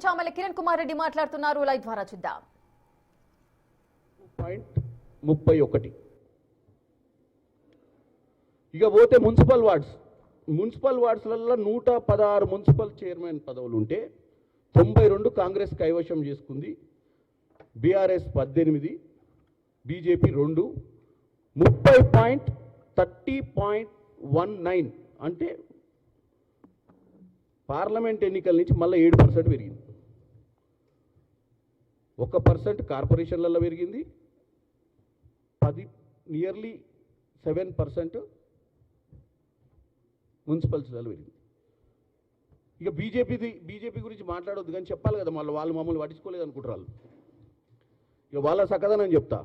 చామల కిరణ్ కుమార్ రెడ్డి మాట్లాడుతున్నారు. లైవ్ ద్వారా చూద్దాం. 31 ఇక పోతే మున్సిపల్ వార్డ్స్లలో 116 మున్సిపల్ చైర్మన్ పదవులు ఉంటే 92 కాంగ్రెస్ కైవశం చేసుకుంది. బీఆర్ఎస్ 18, బీజేపీ 2, 30.30.19 అంటే పార్లమెంట్ ఎన్నికల నుంచి మళ్ళీ 7% పెరిగింది. 1% కార్పొరేషన్లలో పెరిగింది, నియర్లీ 7% మున్సిపల్స్లలో పెరిగింది. ఇక బీజేపీ గురించి మాట్లాడొద్దు కానీ చెప్పాలి కదా, మళ్ళీ వాళ్ళు మమ్మల్ని పట్టించుకోలేదు అనుకుంటారు. ఇక వాళ్ళ సకదనం చెప్తా.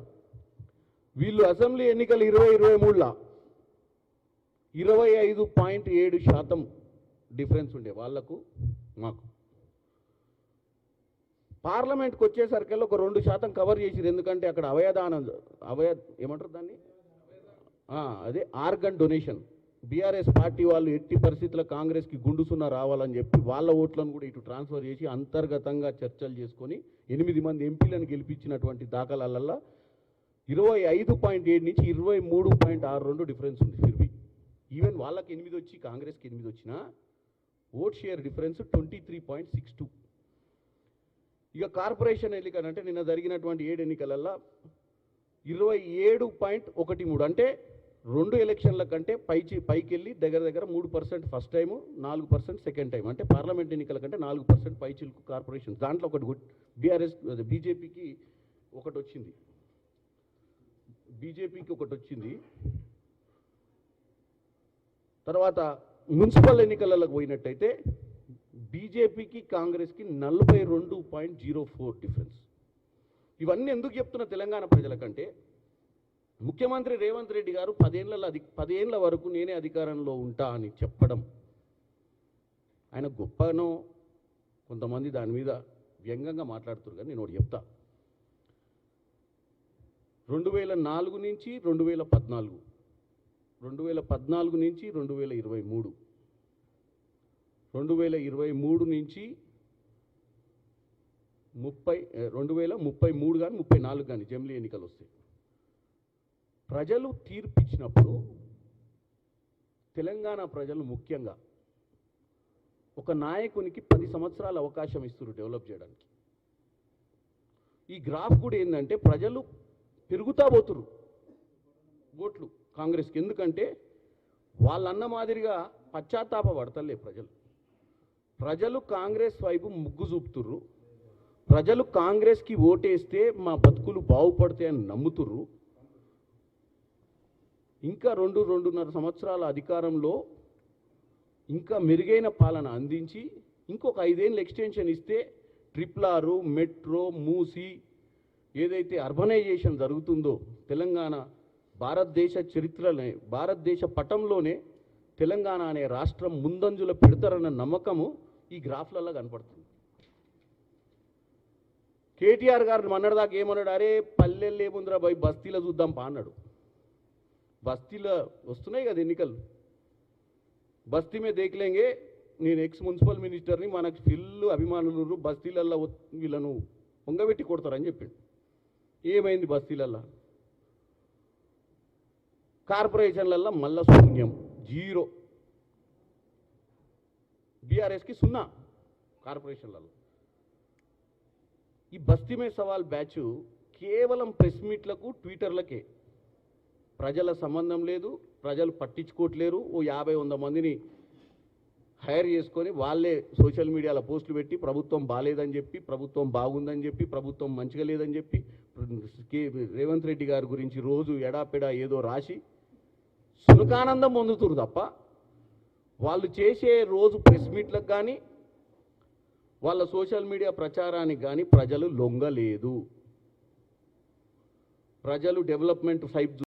వీళ్ళు అసెంబ్లీ ఎన్నికలు 2023లో 25.7% డిఫరెన్స్ ఉండే వాళ్ళకు మాకు. పార్లమెంట్కి వచ్చేసరికల్లా ఒక 2% కవర్ చేసిరు. ఎందుకంటే అక్కడ ఏమంటారు దాన్ని, అదే ఆర్గన్ డొనేషన్. బీఆర్ఎస్ పార్టీ వాళ్ళు ఎట్టి పరిస్థితుల్లో కాంగ్రెస్కి గుండు సున్నా రావాలని చెప్పి వాళ్ళ ఓట్లను కూడా ఇటు ట్రాన్స్ఫర్ చేసి అంతర్గతంగా చర్చలు చేసుకొని 8 మంది ఎంపీలను గెలిపించినటువంటి దాఖలాలల్లో 25.7 నుంచి 23.62 డిఫరెన్స్ ఉంది. ఫిర్బీ ఈవెన్ వాళ్ళకి 8 వచ్చి కాంగ్రెస్కి 8 వచ్చినా ఓట్ షేర్ డిఫరెన్స్ 23.62. ఇక కార్పొరేషన్ ఎన్నికలు అంటే నిన్న జరిగినటువంటి 7 ఎన్నికలల్లో 27.13 అంటే 2 ఎలక్షన్ల కంటే పైకి వెళ్ళి దగ్గర 3% ఫస్ట్ టైము, 4% సెకండ్ టైం. అంటే పార్లమెంట్ ఎన్నికల కంటే 4% పై చిలుకు కార్పొరేషన్. దాంట్లో ఒకటి బీజేపీకి ఒకటి వచ్చింది. తర్వాత మున్సిపల్ ఎన్నికలకు పోయినట్టయితే బీజేపీకి కాంగ్రెస్కి 42.04 డిఫరెన్స్. ఇవన్నీ ఎందుకు చెప్తున్న తెలంగాణ ప్రజలకంటే, ముఖ్యమంత్రి రేవంత్ రెడ్డి గారు 10 ఏళ్ల వరకు నేనే అధికారంలో ఉంటా అని చెప్పడం ఆయన గొప్పనో కొంతమంది దాని మీద వ్యంగ్యంగా మాట్లాడుతున్నారు. కానీ నేను ఒకటి చెప్తా. 2004 నుంచి 2014, 2014 నుంచి 2023, 2023 నుంచి 2033 కానీ 34 కానీ జమిలీ ఎన్నికలు వస్తాయి. ప్రజలు తీర్పిచ్చినప్పుడు తెలంగాణ ప్రజలు ముఖ్యంగా ఒక నాయకునికి 10 సంవత్సరాల అవకాశం ఇస్తున్నారు డెవలప్ చేయడానికి. ఈ గ్రాఫ్ కూడా ఏంటంటే ప్రజలు పెరుగుతా పోతున్నారు ఓట్లు కాంగ్రెస్కి. ఎందుకంటే వాళ్ళన్న మాదిరిగా పశ్చాత్తాప పడతలే ప్రజలు కాంగ్రెస్ వైపు ముగ్గు చూపుతుర్రు. ప్రజలు కాంగ్రెస్కి ఓటేస్తే మా బతుకులు బాగుపడతాయని నమ్ముతుర్రు. ఇంకా 2-2.5 సంవత్సరాల అధికారంలో ఇంకా మెరుగైన పాలన అందించి ఇంకొక 5 ఏళ్ళు ఎక్స్టెన్షన్ ఇస్తే RRR, మెట్రో, మూసి ఏదైతే అర్బనైజేషన్ జరుగుతుందో తెలంగాణ భారతదేశ చరిత్రలోనే, భారతదేశ పటంలోనే తెలంగాణ అనే రాష్ట్రం ముందంజలో పెడతారన్న నమ్మకము ఈ గ్రాఫ్లలో కనపడుతుంది. కేటీఆర్ గారు మొన్నటిదాకా ఏమన్నాడు, అరే పల్లెల్లో ఏముందిరా భయ్ బస్తీలో చూద్దాం పా అన్నాడు. బస్తీలో వస్తున్నాయి కదా ఎన్నికలు, బస్తీ మీద దేకలేంగే, నేను మున్సిపల్ మినిస్టర్ని, మనకు ఫిల్లు అభిమానులు బస్తీలల్లో వీళ్ళను పొంగబెట్టి కొడతారని చెప్పిండు. ఏమైంది బస్తీలల్లో? కార్పొరేషన్లల్లో మళ్ళా శూన్యం, 0. బీఆర్ఎస్కి 0 కార్పొరేషన్లలో. ఈ బస్తీ మే సవాల్ బ్యాచ్ కేవలం ప్రెస్ మీట్లకు, ట్విట్టర్లకే. ప్రజల సంబంధం లేదు, ప్రజలు పట్టించుకోవట్లేరు. ఓ 50-100 మందిని హైర్ చేసుకొని వాళ్ళే సోషల్ మీడియాలో పోస్టులు పెట్టి ప్రభుత్వం బాగాలేదని చెప్పి, ప్రభుత్వం బాగుందని చెప్పి, ప్రభుత్వం మంచిగా లేదని చెప్పి రేవంత్ రెడ్డి గారి గురించి రోజు ఎడాపెడా ఏదో రాసి సునకానందం పొందుతురు తప్ప వాళ్ళు చేసే రోజు ప్రెస్ మీట్లకు కానీ వాళ్ళ సోషల్ మీడియా ప్రచారానికి కానీ ప్రజలు లొంగలేదు. ప్రజలు డెవలప్మెంట్ సైడ్